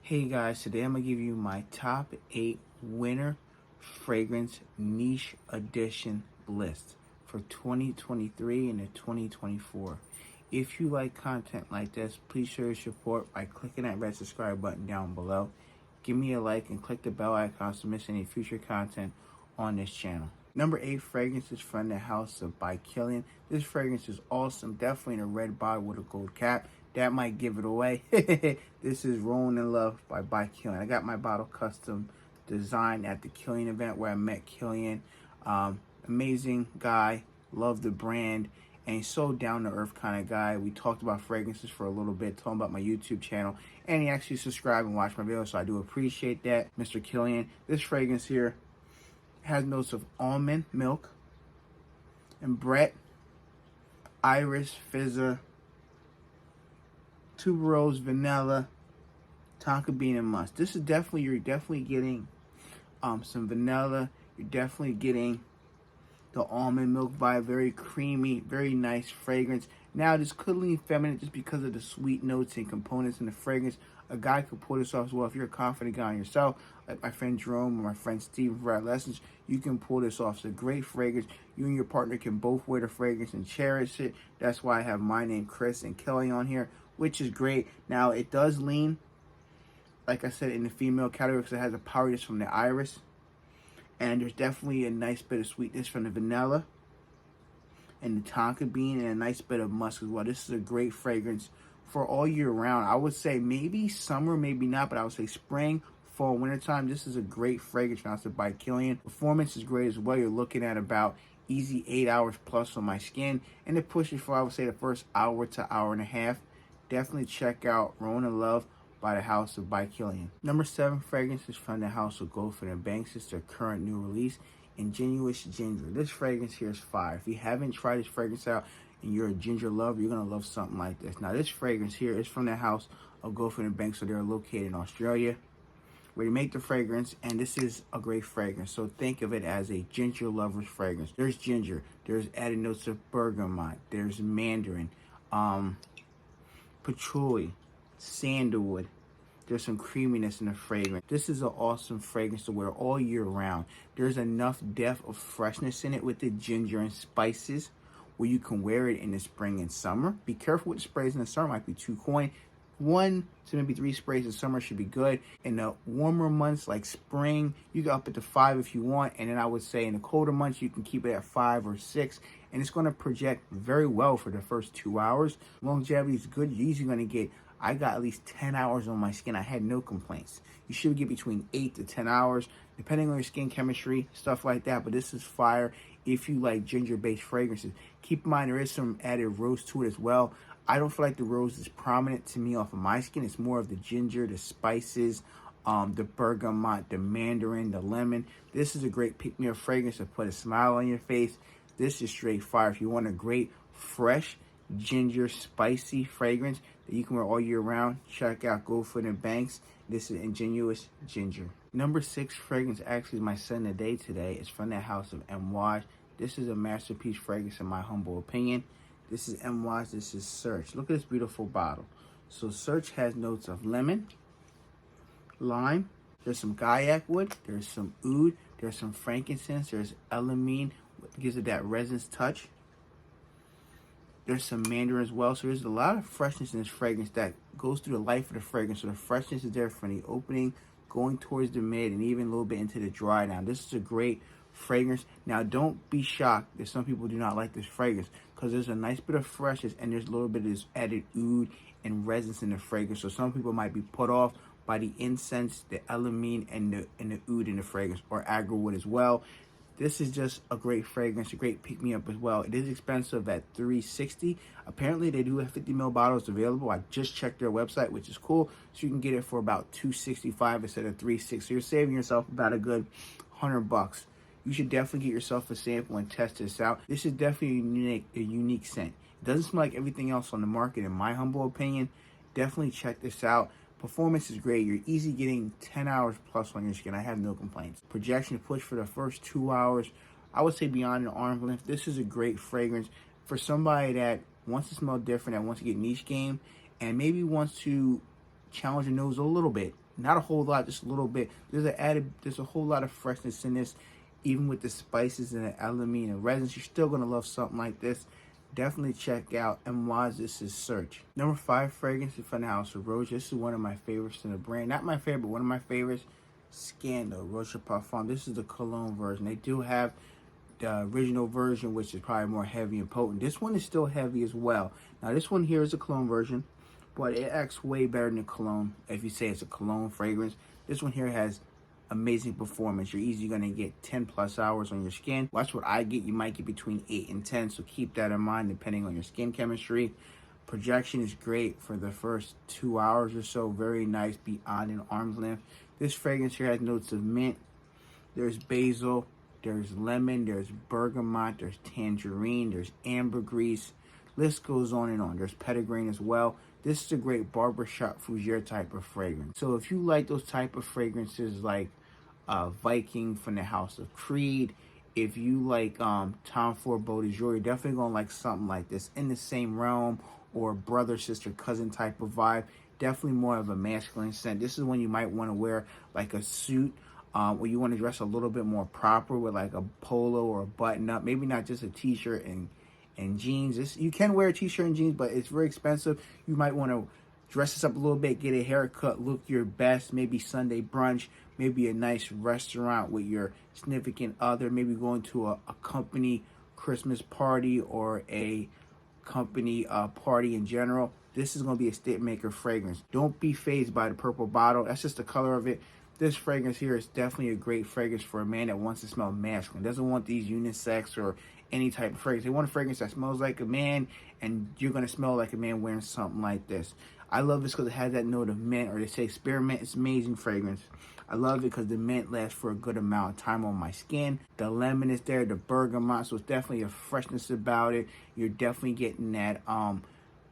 Hey guys, today I'm going to give you my top 8 winter fragrance niche edition list for 2023 and 2024. If you like content like this, please show your support by clicking that red subscribe button down below. Give me a like and click the bell icon to miss any future content on this channel. Number 8 fragrance is from the house of by Killian. This fragrance is awesome, definitely in a red bottle with a gold cap. That might give it away. This is Rolling in Love by Killian. I got my bottle custom designed at the Killian event where I met Killian. Amazing guy, love the brand, and he's so down-to-earth kind of guy. We talked about fragrances for a little bit, talking about my YouTube channel, and he actually subscribed and watched my videos, so I do appreciate that, Mr. Killian. This fragrance here has notes of almond milk and Brett, iris, fizzer, tuberose, vanilla, tonka bean, and musk. This is definitely, you're definitely getting some vanilla. You're definitely getting the almond milk vibe, very creamy, very nice fragrance. Now, this could lean feminine just because of the sweet notes and components in the fragrance. A guy could pull this off as well. If you're a confident guy on yourself, like my friend Jerome or my friend Steve from Adolescence, you can pull this off. It's a great fragrance. You and your partner can both wear the fragrance and cherish it. That's why I have my name, Chris, and Kelly on here, which is great. Now, it does lean, like I said, in the female category because it has a powderiness from the iris. And there's definitely a nice bit of sweetness from the vanilla and the tonka bean, and a nice bit of musk as well. This is a great fragrance for all year round. I would say maybe summer, maybe not, but I would say spring, fall, wintertime. This is a great fragrance founded by Killian. Performance is great as well. You're looking at about easy 8 hours plus on my skin, and it pushes for, I would say, the first hour to hour and a half. Definitely check out Rolling in Love by the house of by Killian. Number 7 fragrance is from the house of Goldfinch & Banks. It's their current new release, Ingenuous Ginger. This fragrance here is fire. If you haven't tried this fragrance out and you're a ginger lover, you're gonna love something like this. Now, this fragrance here is from the house of Goldfinch & Banks, so they're located in Australia, where they make the fragrance, and this is a great fragrance. So think of it as a ginger lover's fragrance. There's ginger, there's added notes of bergamot, there's mandarin, patchouli, sandalwood. There's some creaminess in the fragrance. This is an awesome fragrance to wear all year round. There's enough depth of freshness in it with the ginger and spices where you can wear it in the spring and summer. Be careful with the sprays in the summer, might be too coin. 1 to maybe 3 sprays in summer should be good. In the warmer months like spring, you go up it to 5 if you want, and then I would say in the colder months you can keep it at 5 or 6, and it's going to project very well for the first 2 hours. Longevity is good. You're usually going to get, I got at least 10 hours on my skin. I had no complaints. You should get between 8 to 10 hours, depending on your skin chemistry, stuff like that. But this is fire if you like ginger-based fragrances. Keep in mind, there is some added rose to it as well. I don't feel like the rose is prominent to me off of my skin. It's more of the ginger, the spices, the bergamot, the mandarin, the lemon. This is a great pick-me-up fragrance to put a smile on your face. This is straight fire. If you want a great, fresh, ginger, spicy fragrance that you can wear all year round, check out Goldfinch & Banks. This is Ingenuous Ginger. Number 6 fragrance actually is my scent of the day today. It's from the house of M.Y. This is a masterpiece fragrance in my humble opinion. This is M.Y. This is Search. Look at this beautiful bottle. So Search has notes of lemon, lime, there's some gaiac wood, there's some oud, there's some frankincense, there's elamine, which gives it that resinous touch. There's some mandarin as well. So there's a lot of freshness in this fragrance that goes through the life of the fragrance. So the freshness is there from the opening, going towards the mid, and even a little bit into the dry down. This is a great fragrance. Now, don't be shocked that some people do not like this fragrance, because there's a nice bit of freshness and there's a little bit of this added oud and resins in the fragrance. So some people might be put off by the incense, the elamine, and the oud in the fragrance, or agarwood as well. This is just a great fragrance, a great pick-me-up as well. It is expensive at $360. Apparently, they do have 50 ml bottles available. I just checked their website, which is cool. So you can get it for about $265 instead of $360. So you're saving yourself about a good $100. You should definitely get yourself a sample and test this out. This is definitely a unique scent. It doesn't smell like everything else on the market, in my humble opinion. Definitely check this out. Performance is great. You're easy getting 10 hours plus on your skin. I have no complaints. Projection push for the first 2 hours. I would say beyond the arm length. This is a great fragrance for somebody that wants to smell different, that wants to get niche game, and maybe wants to challenge your nose a little bit. Not a whole lot, just a little bit. There's a whole lot of freshness in this. Even with the spices and the element and resins, you're still gonna love something like this. Definitely check out Ingenuous Search. Number 5 fragrance is from the House of Roche. This is one of my favorites in the brand. Not my favorite, but one of my favorites. Scandal, Roche Parfum. This is the cologne version. They do have the original version, which is probably more heavy and potent. This one is still heavy as well. Now this one here is a cologne version, but it acts way better than cologne. If you say it's a cologne fragrance, this one here has amazing performance. You're easily going to get 10 plus hours on your skin. Watch what I get. You might get between 8 and 10, so keep that in mind depending on your skin chemistry. Projection is great for the first 2 hours or so. Very nice, beyond an arm's length. This fragrance here has notes of mint. There's basil, there's lemon, there's bergamot, there's tangerine, there's ambergris. List goes on and on. There's petitgrain as well. This is a great barbershop fougere type of fragrance. So if you like those type of fragrances like Viking from the House of Creed, if you like Tom Ford Beau de Jour, you're definitely going to like something like this in the same realm, or brother, sister, cousin type of vibe. Definitely more of a masculine scent. This is when you might want to wear like a suit, or you want to dress a little bit more proper with like a polo or a button up. Maybe not just a t-shirt and jeans. You can wear a t-shirt and jeans, but it's very expensive. You might want to dress this up a little bit, get a haircut, look your best, maybe Sunday brunch, maybe a nice restaurant with your significant other, maybe going to a company Christmas party or a company party in general. This is going to be a statement maker fragrance. Don't be fazed by the purple bottle. That's just the color of it. This fragrance here is definitely a great fragrance for a man that wants to smell masculine. Doesn't want these unisex or any type of fragrance. They want a fragrance that smells like a man, and you're going to smell like a man wearing something like this. I love this because it has that note of mint, or they say spearmint. It's amazing fragrance. I love it because the mint lasts for a good amount of time on my skin. The lemon is there, the bergamot, so it's definitely a freshness about it. You're definitely getting that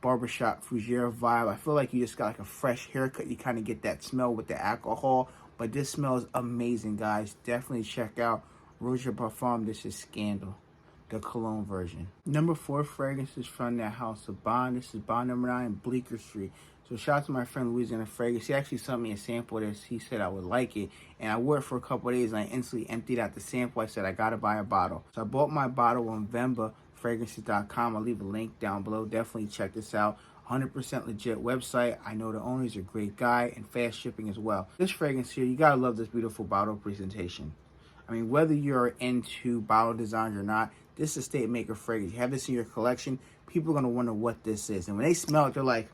barbershop fougere vibe. I feel like you just got like a fresh haircut. You kind of get that smell with the alcohol, but this smells amazing, guys. Definitely check out Roche Parfum. This is Scandal, the cologne version. Number 4 fragrance is from that House of Bond. This is Bond number 9, Bleecker Street. So shout out to my friend Louisiana Fragrance. He actually sent me a sample of this. He said I would like it, and I wore it for a couple of days, and I instantly emptied out the sample. I said I gotta buy a bottle. So I bought my bottle on VembaFragrances.com. I'll leave a link down below. Definitely check this out. 100% legit website. I know the owner is a great guy, and fast shipping as well. This fragrance here, you gotta love this beautiful bottle presentation. I mean, whether you're into bottle designs or not, this is a statement maker fragrance. You have this in your collection, people are going to wonder what this is. And when they smell it, they're like,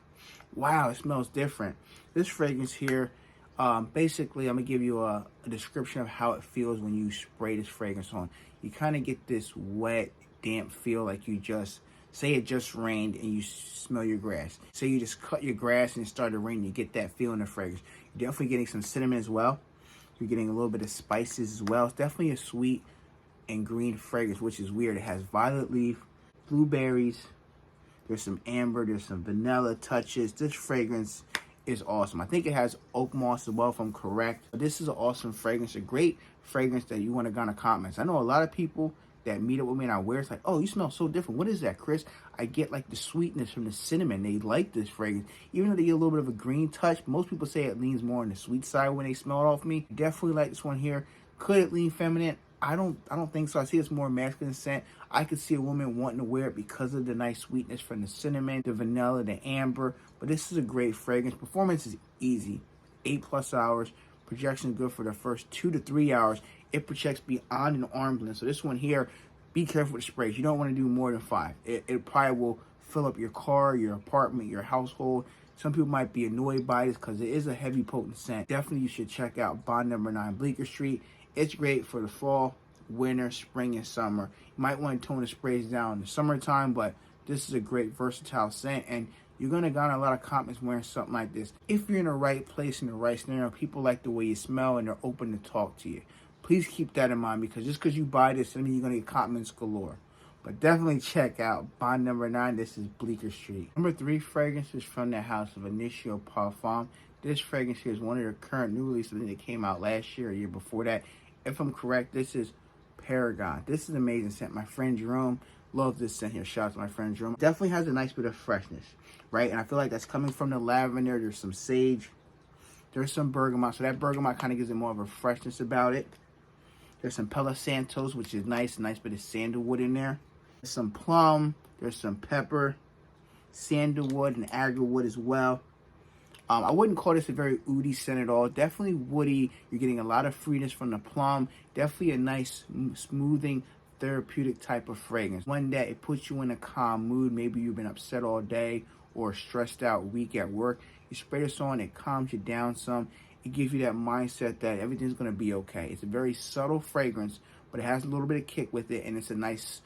wow, it smells different. This fragrance here, basically, I'm going to give you a description of how it feels when you spray this fragrance on. You kind of get this wet, damp feel, like you just, say it just rained and you smell your grass. Say you just cut your grass and it started to rain, you get that feel in the fragrance. You're definitely getting some cinnamon as well. You're getting a little bit of spices as well. It's definitely a sweet and green fragrance, which is weird. It has violet leaf, blueberries, there's some amber, there's some vanilla touches. This fragrance is awesome. I think it has oak moss as well, if I'm correct. But this is an awesome fragrance, a great fragrance that you want to go in the comments. I know a lot of people that meet up with me and I wear it's like, oh, you smell so different. What is that, Chris? I get like the sweetness from the cinnamon. They like this fragrance. Even though they get a little bit of a green touch, most people say it leans more on the sweet side when they smell it off me. Definitely like this one here. Could it lean feminine? I don't think so. I see it's more masculine scent. I could see a woman wanting to wear it because of the nice sweetness from the cinnamon, the vanilla, the amber. But this is a great fragrance. Performance is easy. 8+ hours. Projection is good for the first 2 to 3 hours. It projects beyond an arm's length. So this one here, be careful with the sprays. You don't want to do more than 5. It probably will fill up your car, your apartment, your household. Some people might be annoyed by this because it is a heavy, potent scent. Definitely you should check out Bond number 9, Bleecker Street. It's great for the fall, winter, spring, and summer. You might want to tone the sprays down in the summertime, but this is a great versatile scent, and you're going to get a lot of comments wearing something like this. If you're in the right place, in the right scenario, people like the way you smell, and they're open to talk to you. Please keep that in mind, because just because you buy this doesn't mean you're going to get comments galore. But definitely check out Bond number 9. This is Bleecker Street. Number 3 fragrance is from the house of Ingenuous Parfum. This fragrance here is one of the current new releases. I think it came out last year or year before that. If I'm correct, this is Paragon. This is an amazing scent. My friend Jerome loves this scent here. Shout out to my friend Jerome. Definitely has a nice bit of freshness, right? And I feel like that's coming from the lavender. There's some sage. There's some bergamot, so that bergamot kind of gives it more of a freshness about it. There's some Palo Santos, which is nice bit of sandalwood in there. There's some plum, there's some pepper, sandalwood, and agarwood as well. I wouldn't call this a very oody scent at all. Definitely woody. You're getting a lot of freeness from the plum. Definitely a nice, smoothing, therapeutic type of fragrance. One that it puts you in a calm mood. Maybe you've been upset all day or stressed out week at work. You spray this on, it calms you down some. It gives you that mindset that everything's going to be okay. It's a very subtle fragrance, but it has a little bit of kick with it, and it's a nice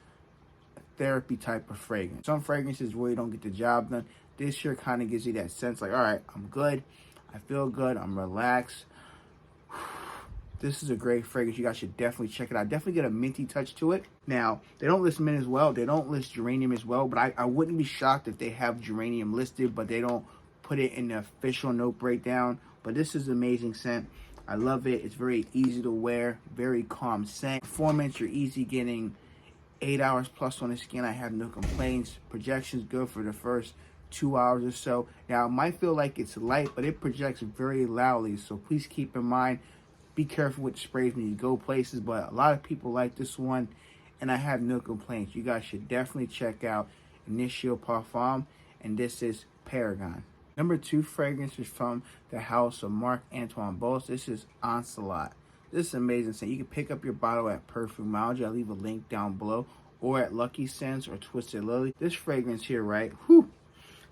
therapy type of fragrance. Some fragrances really don't get the job done. This here kind of gives you that sense like, all right, I'm good. I feel good. I'm relaxed. This is a great fragrance. You guys should definitely check it out. Definitely get a minty touch to it. Now, they don't list mint as well. They don't list geranium as well, but I wouldn't be shocked if they have geranium listed, but they don't put it in the official note breakdown. But this is an amazing scent. I love it. It's very easy to wear, very calm scent. Performance, you're easy getting 8 hours plus on the skin. I have no complaints. Projection's good for the first 2 hours or so. Now, it might feel like it's light, but it projects very loudly. So please keep in mind, be careful with the sprays when you go places. But a lot of people like this one, and I have no complaints. You guys should definitely check out Initio Parfum, and this is Paragon. Number 2 fragrance is from the house of Marc Antoine Boss. This is Onslaught. This is amazing scent. You can pick up your bottle at Perfumology. I'll leave a link down below, or at Lucky Scents or Twisted Lily. This fragrance here, right,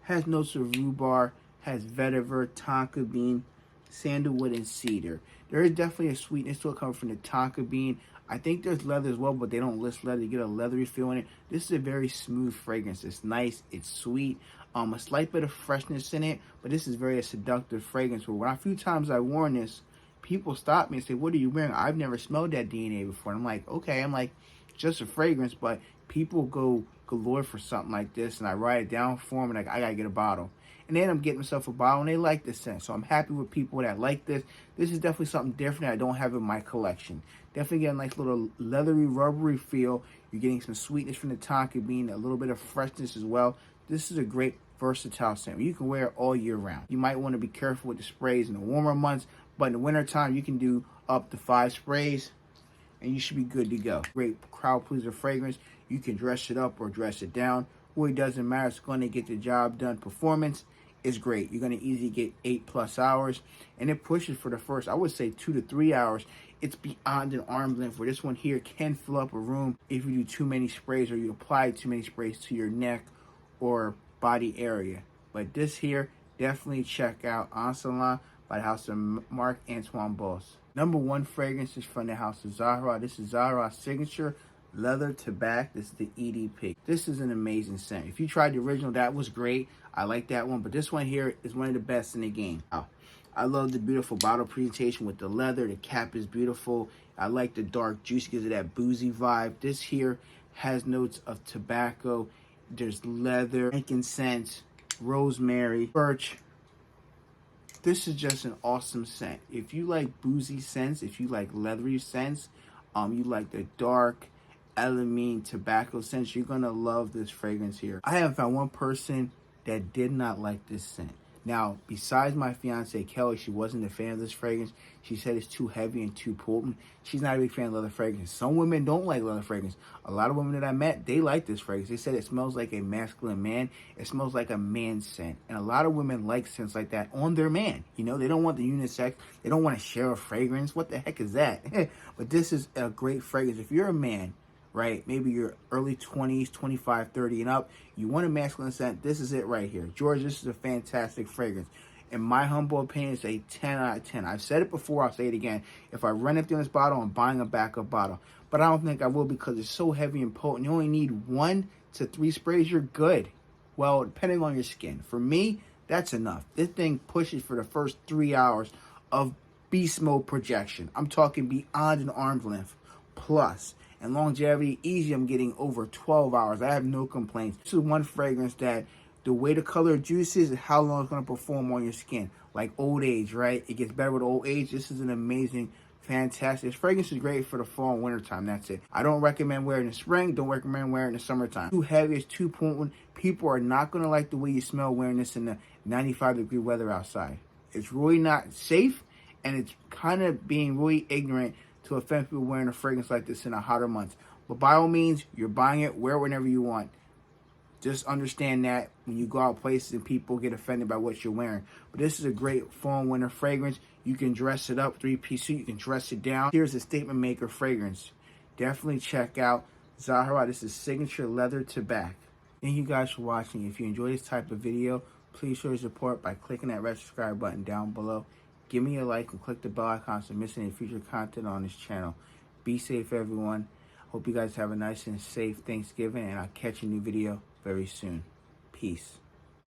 has notes of rhubarb, has vetiver, tonka bean, sandalwood, and cedar. There is definitely a sweetness to it coming from the tonka bean. I think there's leather as well, but they don't list leather. You get a leathery feel in it. This is a very smooth fragrance. It's nice. It's sweet. A slight bit of freshness in it, but this is very seductive fragrance. But when a few times I worn this, people stop me and say, "What are you wearing?" I've never smelled that DNA before. And I'm like, okay. I'm like, just a fragrance, but people go galore for something like this, and I write it down for them, and I gotta get a bottle. And then I'm getting myself a bottle, and they like this scent. So I'm happy with people that like this. This is definitely something different that I don't have in my collection. Definitely get a nice little leathery, rubbery feel. You're getting some sweetness from the tonka bean, a little bit of freshness as well. This is a great versatile scent. You can wear it all year round. You might want to be careful with the sprays in the warmer months, but in the wintertime, you can do up to 5 sprays, and you should be good to go. Great crowd pleaser fragrance. You can dress it up or dress it down. Really doesn't matter. It's going to get the job done. Performance is great. You're going to easily get 8+ hours, and it pushes for the first, I would say, 2 to 3 hours. It's beyond an arm's length, where this one here can fill up a room if you do too many sprays or you apply too many sprays to your neck or body area. But this here, definitely check out Onslaught by the house of Marc Antoine Boss. Number 1 fragrance is from the house of Zahra. This is Zahra's signature leather tobacco. This is the EDP. This is an amazing scent. If you tried the original, that was great. I like that one, but this one here is one of the best in the game. I love the beautiful bottle presentation with the leather. The cap is beautiful. I like the dark juice, gives it that boozy vibe. This here has notes of tobacco. There's leather, frankincense, rosemary, birch. This is just an awesome scent. If you like boozy scents, if you like leathery scents, you like the dark, element tobacco scents, you're gonna love this fragrance here. I haven't found one person that did not like this scent. Now, besides my fiance Kelly, she wasn't a fan of this fragrance. She said it's too heavy and too potent. She's not a big fan of leather fragrances. Some women don't like leather fragrance. A lot of women that I met, they like this fragrance. They said it smells like a masculine man. It smells like a man scent. And a lot of women like scents like that on their man. You know, they don't want the unisex. They don't want to share a fragrance. What the heck is that? But this is a great fragrance. If you're a man, right, maybe you're early 20s, 25, 30 and up, you want a masculine scent, this is it right here. George, this is a fantastic fragrance. In my humble opinion, it's a 10 out of 10. I've said it before, I'll say it again. If I run empty on this bottle, I'm buying a backup bottle. But I don't think I will, because it's so heavy and potent. You only need 1 to 3 sprays, you're good. Well, depending on your skin. For me, that's enough. This thing pushes for the first 3 hours of beast mode projection. I'm talking beyond an arm's length plus. And longevity, easy, I'm getting over 12 hours. I have no complaints. This is one fragrance that the way the color juices is how long it's going to perform on your skin. Like old age, right? It gets better with old age. This is an amazing, fantastic. This fragrance is great for the fall and winter time. That's it. I don't recommend wearing it in the spring. Don't recommend wearing it in the summertime. Too heavy, it's too potent. People are not going to like the way you smell wearing this in the 95-degree weather outside. It's really not safe, and it's kind of being really ignorant to offend people wearing a fragrance like this in the hotter months. But by all means, you're buying it, wear it whenever you want. Just understand that when you go out places and people get offended by what you're wearing. But this is a great fall and winter fragrance. You can dress it up, three-piece suit. You can dress it down. Here's a statement maker fragrance. Definitely check out Zahra. This is signature leather to back. Thank you guys for watching. If you enjoy this type of video, please show your support by clicking that red subscribe button down below. Give me a like and click the bell icon so you don't miss any future content on this channel. Be safe, everyone. Hope you guys have a nice and safe Thanksgiving, and I'll catch a new video very soon. Peace.